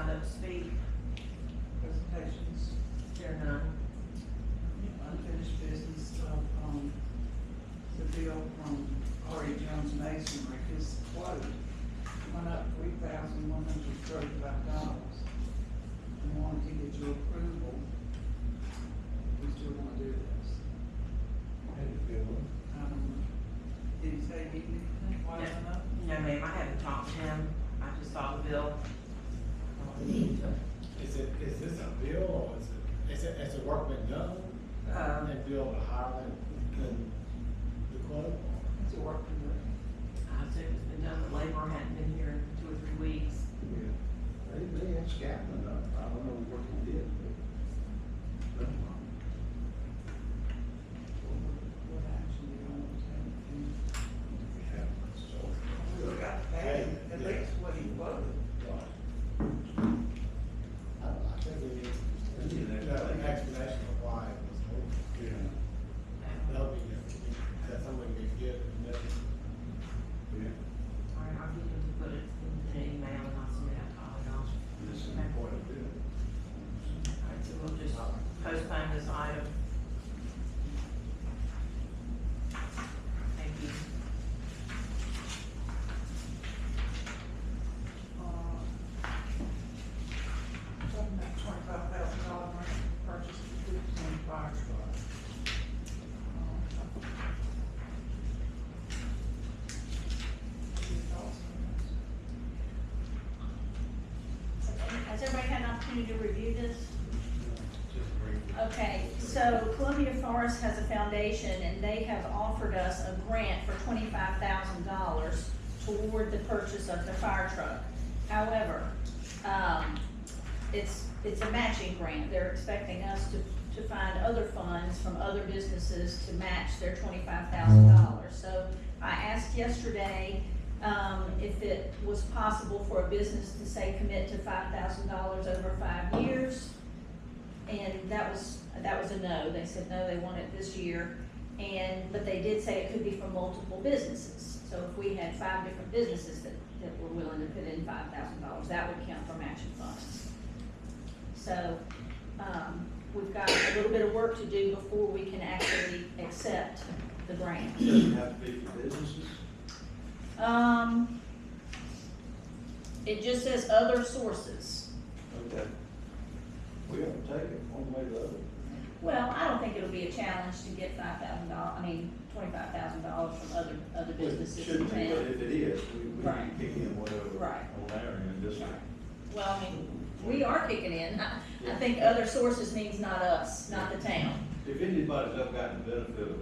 signed up to speak? Presentations, There are none. unfinished business of, the bill from R.E. Jones Masonry, his quote went up $3,135. And wanted to get your approval. We still wanna do this. Did he say he did, why is it up? No, ma'am, I haven't talked to him, I just saw the bill. Is this a bill or has the work been done? And bill higher than the quote? It's a work to do. I assume it's been done, the laborer hadn't been here in 2 or 3 weeks. They ain't scattering up, I don't know what he did, but. What action do you want to take? We have, so. We got to pay him at least what he quoted. I think we need an explanation of why it was moved. That'll be, that's something we can get, and then, All right, I'll get him to put it in an email and I'll send it out to all y'all. This is an important bill. All right, so we'll just postpone this item. Thank you. Talking about $25,000 purchase of the 15 fire truck. Your thoughts on Has everybody had an opportunity to review this? just briefly. Okay, so Columbia Forest has a foundation and they have offered us a grant for $25,000 toward the purchase of the fire truck. However, it's a matching grant. They're expecting us to find other funds from other businesses to match their $25,000. So I asked yesterday, if it was possible for a business to say commit to $5,000 over 5 years. And that was a no. They said no, they want it this year. But they did say it could be from multiple businesses. So if we had 5 different businesses that were willing to put in $5,000, that would count for matching funds. So, we've got a little bit of work to do before we can actually accept the grant. Doesn't have to be for businesses? It just says other sources. Okay. We have to take it one way or the other. Well, I don't think it'll be a challenge to get $25,000 from other businesses in Shouldn't be, but town. if it is, we Right. can kick in whatever Right. on our end, just. Well, I mean, we are kicking in. I think other sources means not us, not the town. If anybody's ever gotten the benefit of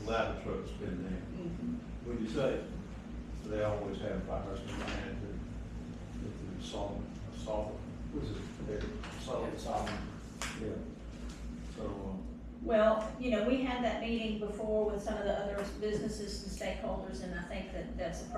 a ladder truck spending there, when you say, they always have fires in the hand, with the salt, what's it, salt, yeah. So, Well, we had that meeting before with some of the other businesses and stakeholders, and I think that this is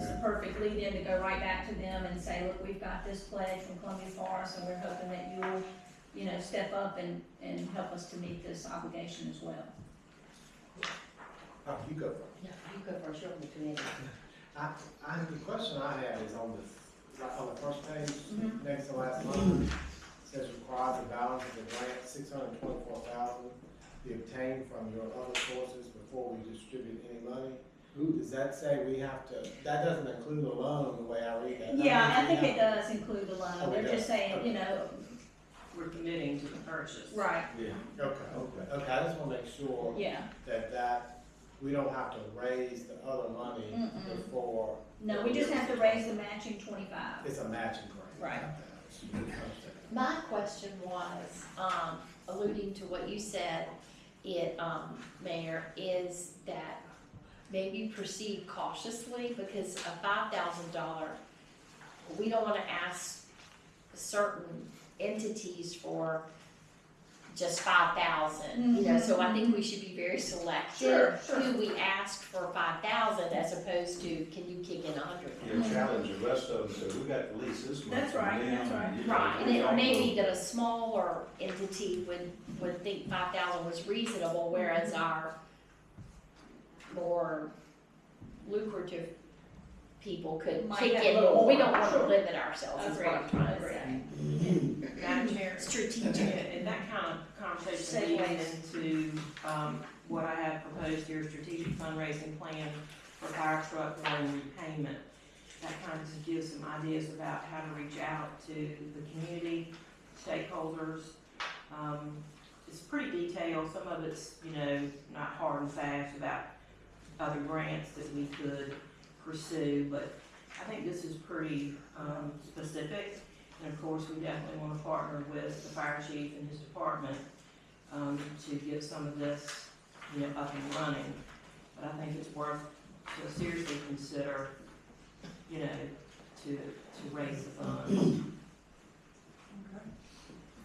the perfect lead in to go right back to them and say, look, we've got this pledge from Columbia Forest, and we're hoping that you'll, step up and help us to meet this obligation as well. Oh, you go first. No, you go first, you're on the committee. The question I have is on the first page, Mhm. next to last line, it says requires the balance of the grant, $624,000, be obtained from your other sources before we distribute any money. Does that say we have to, that doesn't include a loan, the way I read that? Yeah, I think it does include the loan. Oh, it They're just does. saying, We're committing to the purchase. right, yeah. Okay, I just wanna make sure yeah. that we don't have to raise the other money Mm-mm. before. No, we just have to raise the matching 25. It's a matching grant. Right. My question was, alluding to what you said, Mayor, is that maybe proceed cautiously, because a $5,000, we don't wanna ask certain entities for just 5,000, so I think we should be very selective Sure. who we ask for 5,000 as opposed to, can you kick in 100? Yeah, challenge the rest of them, so we got at least this much. That's right, from them, that's right. and, you know, Right, and we it all may know. be that a smaller entity would think 5,000 was reasonable, whereas our more lucrative people could Might kick have in a little more. We more. don't want to Sure. limit ourselves, is what I'm Agreed. trying to Agreed. say. Madam Chair. Strategic. And that kind of conversation leads into, what I have proposed here, strategic fundraising plan for fire truck loan repayment. That kind of gives some ideas about how to reach out to the community, stakeholders. It's pretty detailed, some of it's, not hard and fast about other grants that we could pursue, but I think this is pretty, specific. And of course, we definitely want to partner with the fire chief and his department, to get some of this, up and running. But I think it's worth to seriously consider, to raise the funds.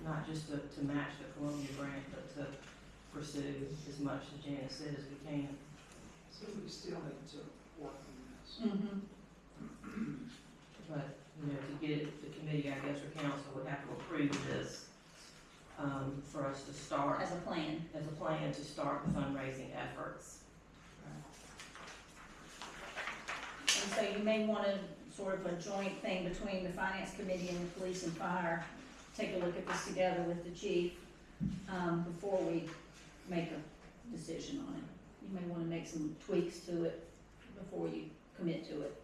Not just to match the Columbia grant, but to pursue as much, as Janice said, as we can. So we still need to work on this. Mm-hmm. But, to get it, the committee, I guess, or council would have to approve this, for us to start, As a plan. as a plan to start the fundraising efforts. And so you may want to sort of a joint thing between the finance committee and the police and fire, take a look at this together with the chief, before we make a decision on it. You may want to make some tweaks to it before you commit to it.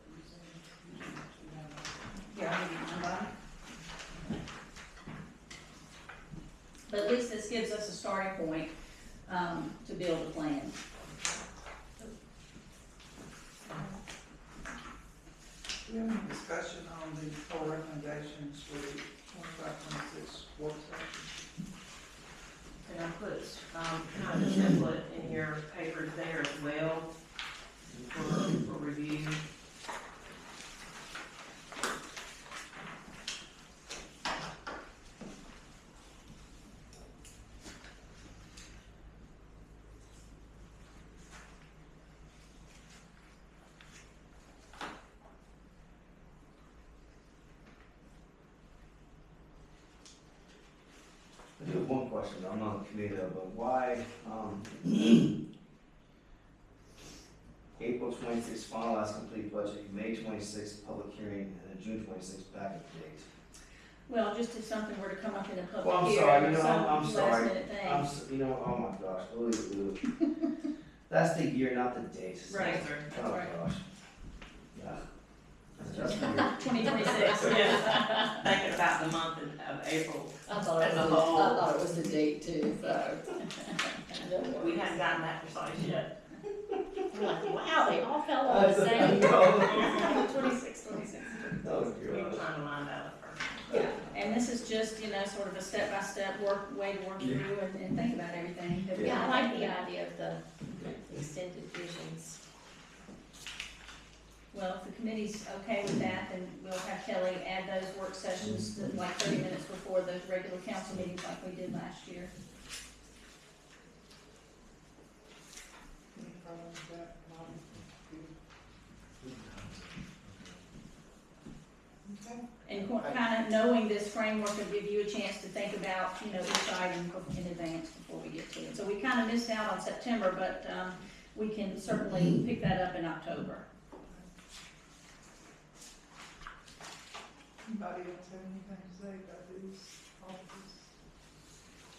Yeah, I'll give you mine, Bonnie. But at least this gives us a starting point, to build a plan. Do we have any discussion on the four recommendations for the 25-26 work session? And I put, kind of a template in your papers there as well for review. I do have one question, I'm not on the committee though, but why, April 26th finalized complete budget, May 26th public hearing, and then June 26th backup date? Well, just if something were to come up in a Well, public I'm hearing, sorry, or some I'm last sorry. minute thing. Oh my gosh, that's the year, not the date. Right. That's Oh right. gosh. Yeah. That's the year. 2026. Yeah, thinking about the month of April. I thought it As was, a whole. I thought it was the date too, so. We haven't gotten that precise yet. I'm like, wow, they all fell on the same. 26, 26. Oh We were gosh. trying to line that up first. Yeah, and this is just, sort of a step-by-step way to work through and think about everything. that we Yeah, I have. like the idea of the extended visions. Well, if the committee's okay with that, then we'll have Kelly add those work sessions to like 30 minutes before those regular council meetings like we did last year. Any problem with that, Bobby? Okay. And kind of knowing this framework will give you a chance to think about, each item in advance before we get to it. So we kind of missed out on September, but we can certainly pick that up in October. Anybody else have anything to say about these offices?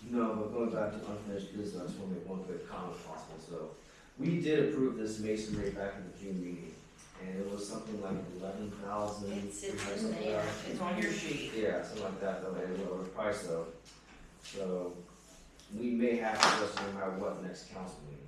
No, but going back to unfinished business, I just want to make one quick comment if possible. So, we did approve this masonry back in the June meeting, and it was something like 11,000. It's in there. It's on your sheet. Yeah, something like that, though, and it was price though. So, we may have to adjust no matter what next council meeting.